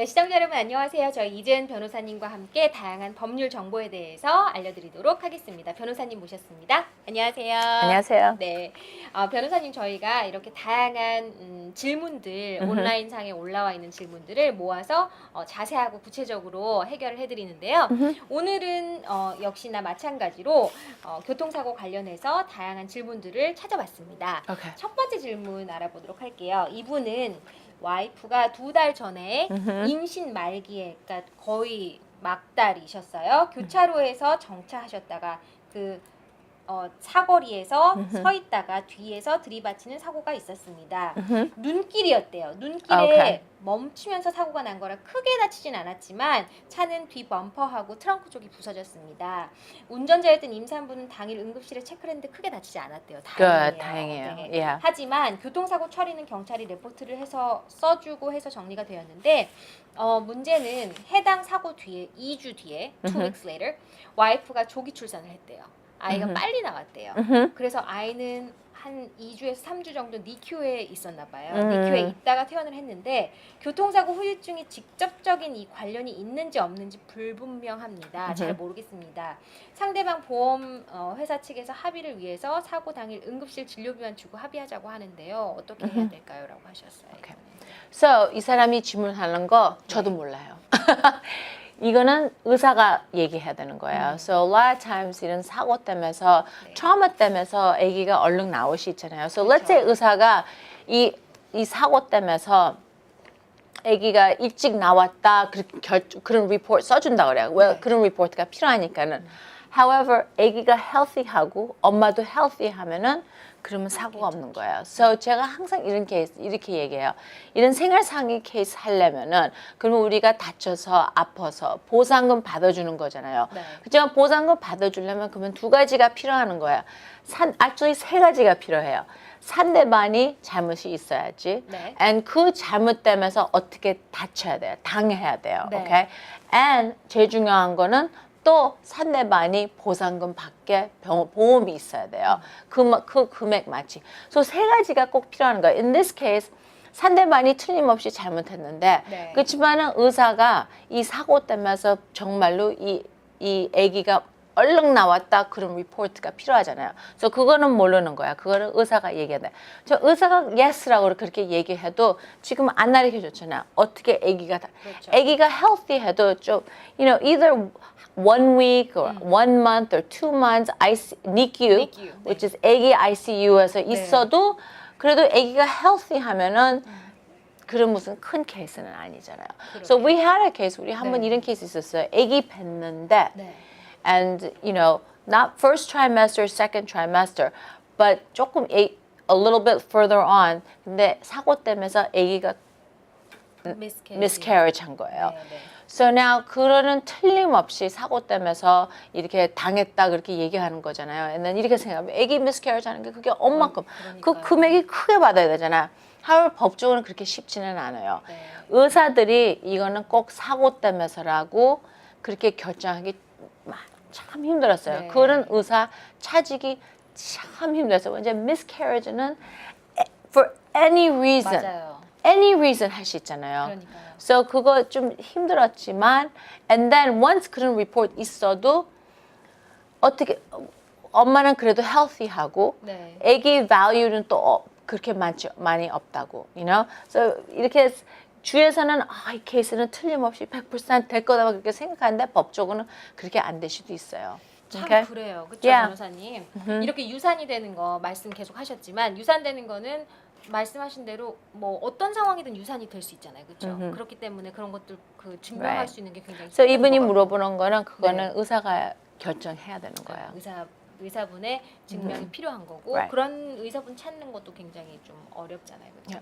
네, 시청자 여러분 안녕하세요. 저희 이재은 변호사님과 함께 다양한 법률 정보에 대해서 알려드리도록 하겠습니다. 변호사님 모셨습니다. 안녕하세요. 안녕하세요. 네, 변호사님 저희가 이렇게 다양한 질문들 온라인상에 올라와 있는 질문들을 모아서 자세하고 구체적으로 해결을 해드리는데요. 오늘은 역시나 마찬가지로 교통사고 관련해서 다양한 질문들을 찾아봤습니다. Okay. 첫 번째 질문 알아보도록 할게요. 이분은 와이프가 2달 전에 임신 말기에, 그러니까 거의 막달이셨어요. 교차로에서 정차하셨다가 그 사거리에서 서 있다가 뒤에서 들이받치는 사고가 있었습니다. 눈길이었대요. 눈길에 Okay. 멈추면서 사고가 난 거라 크게 다치진 않았지만 차는 뒤 범퍼하고 트렁크 쪽이 부서졌습니다. 운전자였던 임산부는 당일 응급실에 체크를 했는데 크게 다치지 않았대요. 다행이에요. 다행이에요. 네. Yeah. 하지만 교통사고 처리는 경찰이 레포트를 해서 써주고 해서 정리가 되었는데 문제는 해당 사고 뒤에 2주 뒤에 2 weeks later 와이프가 조기 출산을 했대요. 아이가 빨리 나왔대요. 그래서 아이는 한 2주에서 3주 정도 니큐에 있었나 봐요. 니큐에 있다가 퇴원을 했는데 교통사고 후유증이 직접적인 이 관련이 있는지 없는지 불분명합니다. 잘 모르겠습니다. 상대방 보험 회사 측에서 합의를 위해서 사고 당일 응급실 진료비만 주고 합의하자고 하는데요. 어떻게 해야 될까요? 라고 하셨어요. Okay. So 이 사람이 질문하는 거 저도 몰라요. 이거는 의사가 얘기해야 되는 거예요. So a lot of times 이런 사고 때문에서 트라우마 때문에서 아기가 얼른 나올 수 있잖아요. So let's say 의사가 이 사고 때문에서 아기가 일찍 나왔다 그런 리포트 써준다 그래요. 왜 그런 리포트가 필요하니까는. However, 아기가 healthy하고 엄마도 healthy하면은 그러면 사고가 없는 거예요. So 제가 항상 이런 케이스 이렇게 얘기해요. 이런 생활상의 케이스 하려면은 그러면 우리가 다쳐서 아파서 보상금 받아주는 거잖아요. 네. 그렇지만 보상금 받아주려면 그러면 2가지가 필요하는 거예요. actually 3가지가 필요해요. 상대방이 잘못이 있어야지. 네. And 그 잘못 때문에 어떻게 다쳐야 돼요. 당해야 돼요. 네. Okay? And 제일 중요한 거는 또 상대방이 보상금 받게 보험이 있어야 돼요. 그 금액 맞지. 그래서 3가지가 꼭 필요한 거예요. In this case, 상대방이 틀림없이 잘못했는데 네. 그렇지만은 의사가 이 사고 때문에 정말로 이 아기가 얼른 나왔다 그런 리포트가 필요하잖아요. 그래서 그거는 모르는 거야. 그거는 의사가 얘기해야 돼. 저 의사가 yes라고 그렇게 얘기해도 지금 안 알려줬잖아요. 어떻게 아기가 그렇죠. 아기가 healthy 해도 좀 either 1 week or 1 month or 2 months NICU, 네. which is 아기 ICU에서 있어도 그래도 아기가 healthy 하면은 그런 무슨 큰 케이스는 아니잖아요. So we had a case, 우리 한번 이런 케이스 있었어요. 아기 뵀는데 and not first trimester, second trimester, but 조금 a little bit further on. 근데 사고 때문에 아기가 miscarriage 한 거예요. 네. So now 그거는 틀림없이 사고 때문에 이렇게 당했다 그렇게 얘기하는 거잖아요. And then 이렇게 생각하면 아기 miscarriage 하는 게 그게 엄만큼 그 금액이 크게 받아야 되잖아요. 하루 법적으로는 그렇게 쉽지는 않아요. 네. 의사들이 이거는 꼭 사고 때문에라고 그렇게 결정하기 참 힘들었어요. 네. 그런 의사 찾기 참 힘들었어요. 이제 miscarriage는 for any reason, 맞아요. any reason 할 수 있잖아요. 그러니까요. So 그거 좀 힘들었지만, and then once 그런 report 있어도 어떻게 엄마는 그래도 healthy하고, 네. 아기 value는 또 그렇게 많이 없다고, So 이렇게 주에서는 이 케이스는 틀림없이 100% 될 거다 그렇게 생각하는데 법적으로는 그렇게 안 될 수도 있어요. 참 Okay? 그래요. 그렇죠, Yeah. 변호사님. 이렇게 유산이 되는 거 말씀 계속 하셨지만 유산되는 거는 말씀하신 대로 뭐 어떤 상황이든 유산이 될 수 있잖아요. 그렇죠? 그렇기 때문에 그런 것들 증명할 Right. 수 있는 게 굉장히 So 힘든 이분이 거거든요. 물어보는 거는 그거는 의사가 결정해야 되는 거예요. 의사분의 증명이 필요한 거고 Right. 그런 의사분 찾는 것도 굉장히 좀 어렵잖아요. 그렇죠?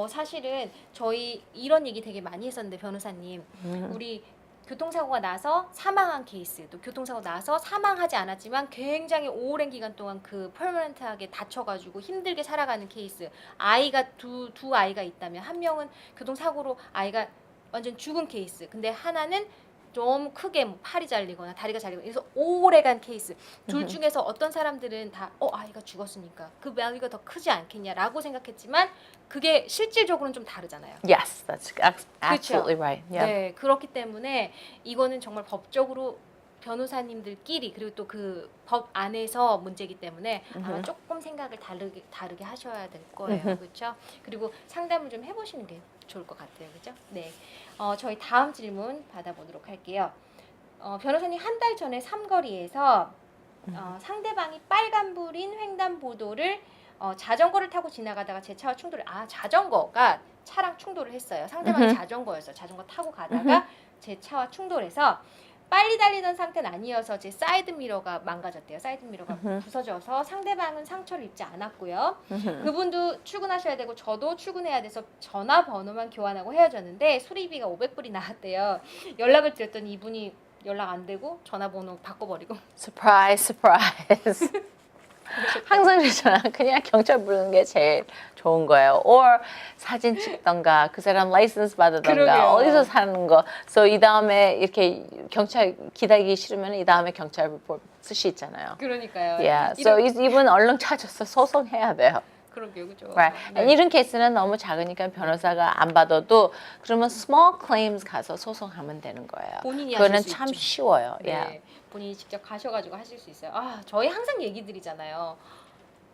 사실은 저희 이런 얘기 되게 많이 했었는데 변호사님 우리 교통사고가 나서 사망한 케이스 또 교통사고 나서 사망하지 않았지만 굉장히 오랜 기간 동안 그 퍼머넌트하게 다쳐가지고 힘들게 살아가는 케이스 아이가 두 아이가 있다면 한 명은 교통사고로 아이가 완전 죽은 케이스 근데 하나는 너무 크게 뭐 팔이 잘리거나 다리가 잘리거나 그래서 오래간 케이스 둘 중에서 어떤 사람들은 다 아이가 죽었으니까 그 밸류가 더 크지 않겠냐라고 생각했지만 그게 실질적으로는 좀 다르잖아요. Yes, that's absolutely right. Yeah. 네, 그렇기 때문에 이거는 정말 법적으로 변호사님들끼리 그리고 또 그 법 안에서 문제이기 때문에 아마 조금 생각을 다르게 하셔야 될 거예요. 그렇죠? 그리고 상담을 좀 해보시는 게 좋을 것 같아요. 그렇죠? 네. 저희 다음 질문 받아보도록 할게요. 변호사님 한 달 전에 삼거리에서 상대방이 빨간불인 횡단보도를 자전거를 타고 지나가다가 제 차와 충돌을 자전거가 차랑 충돌을 했어요. 상대방이 자전거였어요. 자전거 타고 가다가 제 차와 충돌해서 빨리 달리던 상태는 아니어서 제 사이드 미러가 망가졌대요. 사이드 미러가 부서져서 상대방은 상처를 입지 않았고요. 그분도 출근하셔야 되고 저도 출근해야 돼서 전화번호만 교환하고 헤어졌는데 수리비가 500불이 나왔대요. 연락을 드렸더니 이분이 연락 안 되고 전화번호 바꿔버리고 Surprise, surprise. 항상 그러잖아. 그냥 경찰 부르는 게 제일 좋은 거예요. or 사진 찍던가 그 사람 라이선스 받으던가 그러게요. 어디서 사는 거. So 이 다음에 이렇게 경찰 기다리기 싫으면 이 다음에 경찰 리포트 쓸 수 있잖아요. 그러니까요. Yeah. So 이분 얼른 찾아서 소송해야 돼요. 그러게요. 그죠? Right. And 이런 케이스는 너무 작으니까 변호사가 안 받아도 그러면 small claims 가서 소송하면 되는 거예요. 본인이 그거는 하실 수 참 있죠. 쉬워요. 네. Yeah. 본인이 직접 가셔가지고 하실 수 있어요. 저희 항상 얘기 드리잖아요.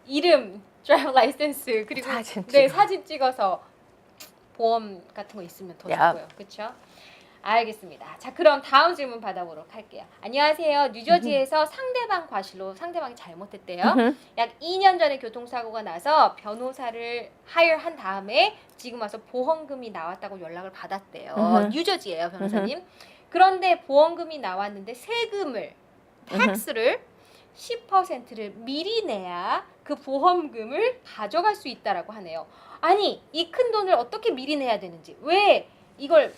이름, 드라이버 라이센스 그리고 사진 네, 찍어. 사진 찍어서 보험 같은 거 있으면 더 야. 좋고요. 그렇죠? 알겠습니다. 자, 그럼 다음 질문 받아보도록 할게요. 안녕하세요. 뉴저지에서 상대방 과실로 상대방이 잘못했대요. 약 2년 전에 교통사고가 나서 변호사를 하여한 다음에 지금 와서 보험금이 나왔다고 연락을 받았대요. 뉴저지예요, 변호사님. 그런데 보험금이 나왔는데 세금을, 텍스를 10%를 미리 내야 그 보험금을 가져갈 수 있다라고 하네요. 아니, 이 큰 돈을 어떻게 미리 내야 되는지, 왜 이걸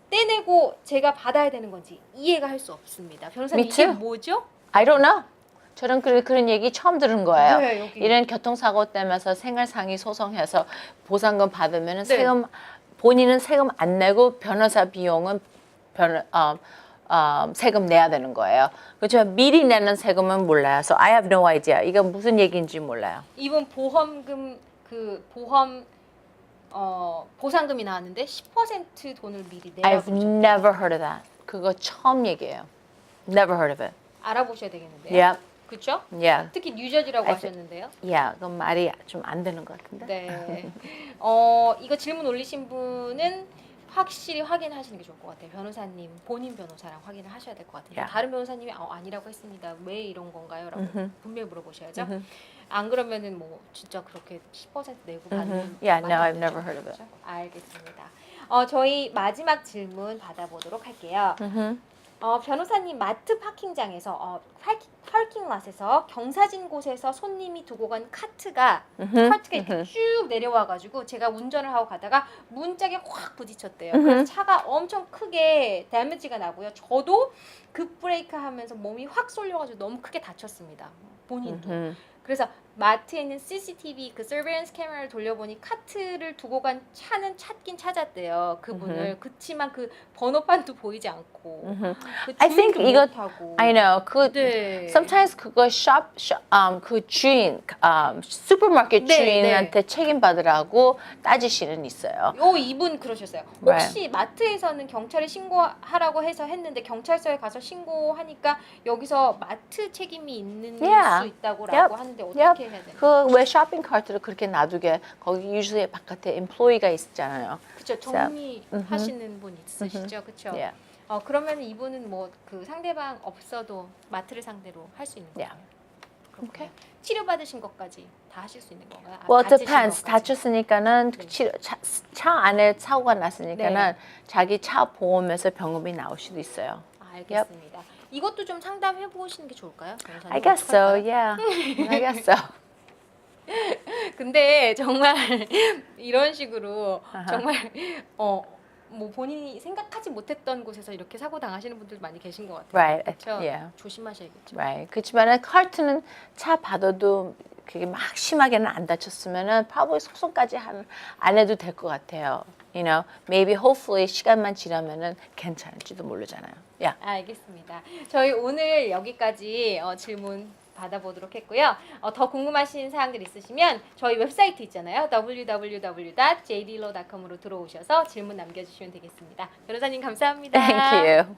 떼내고 제가 받아야 되는 건지 이해가 할 수 없습니다. 변호사님 Me 이게 too. 뭐죠? I don't know. 저는 그런 얘기 처음 들은 거예요. 네, 여기. 이런 교통사고 때문에 생활상의 소송해서 보상금 받으면 네. 세금 본인은 세금 안 내고 변호사 비용은 세금 내야 되는 거예요. 그렇지만 미리 내는 세금은 몰라요. So I have no idea. 이거 무슨 얘기인지 몰라요. 이번 보험금 보험 보상금이 나왔는데 10% 돈을 미리 내라고 I've 그러죠. never heard of that. 그거 처음 얘기예요. Never heard of it. 알아보셔야 되겠는데요. Yeah, 그렇죠? yeah, 특히 뉴저지라고 I 하셨는데요. yeah. 그건 말이 좀 안 되는 것 같은데. 네. 이거 질문 올리신 분은 확실히 확인하시는 게 좋을 것 같아요. 변호사님, 본인 변호사랑 확인을 하셔야 될 것 같아요. Yeah. 다른 변호사님이 아니라고 했습니다. 왜 이런 건가요? 라고 분명히 물어보셔야죠. Mhm. 안 그러면은 뭐 진짜 그렇게 10% 내고 받는 Yeah, no, 말이 I've 안 never 되죠. heard of it. 그렇죠? 알겠습니다. 저희 마지막 질문 받아보도록 할게요. 변호사님 마트 파킹장에서 파킹 랏에서 경사진 곳에서 손님이 두고 간 카트가 이렇게 쭉 내려와가지고 제가 운전을 하고 가다가 문짝에 확 부딪혔대요. 그래서 차가 엄청 크게 데미지가 나고요. 저도 급브레이크 하면서 몸이 확 쏠려가지고 너무 크게 다쳤습니다. 본인도. 그래서 마트에 있는 CCTV 그 서베일런스 카메라를 돌려보니 카트를 두고 간 차는 찾긴 찾았대요. 그분을. 그치만 그 번호판도 보이지 않고 그 I think 주인도 이거 못하고. I know. 네. sometimes 그거 그 주인, 슈퍼마켓 네, 주인한테 책임받으라고 따지시는 있어요. 이분 그러셨어요. Right. 혹시 마트에서는 경찰에 신고하라고 해서 했는데 경찰서에 가서 신고하니까 여기서 마트 책임이 있는 Yeah. 수 있다고라고 Yep. 하는데 어떻게 Yep. 해야 되나요? 그 왜 쇼핑 카트를 그렇게 놔두게 거기 유주에 바깥에 employee가 있잖아요. 그렇죠. 정리하시는 분 있으시죠, 그렇죠? Yeah. 그러면 이분은 뭐 그 상대방 없어도 마트를 상대로 할 수 있는 거예요. Yeah. 그렇군요. Okay. 치료 받으신 것까지 다 하실 수 있는 건가요? Well, it 다치신 depends. 것까지? 다쳤으니까는 네. 차 안에 사고가 났으니까는 네. 자기 차 보험에서 병금이 나올 수도 있어요. 알겠습니다. 이것도 좀 상담해 보시는 게 좋을까요? 변호사님? I guess so. 어떡할까요? Yeah. I guess so. 근데 정말 이런 식으로 정말 뭐 본인이 생각하지 못했던 곳에서 이렇게 사고 당하시는 분들 많이 계신 것 같아요. Right. 그렇죠? Yeah. 조심하셔야겠죠. Right. 그렇지만은 카트는 차 받아도 그게 막 심하게는 안 다쳤으면은 probably 소송까지 안 해도 될 것 같아요. You know, maybe hopefully 시간만 지나면은 괜찮을지도 모르잖아요. 야. 알겠습니다. 저희 오늘 여기까지 질문 받아보도록 했고요. 더 궁금하신 사항들 있으시면 저희 웹사이트 있잖아요. www.jdlaw.com으로 들어오셔서 질문 남겨주시면 되겠습니다. 변호사님 감사합니다. Thank you.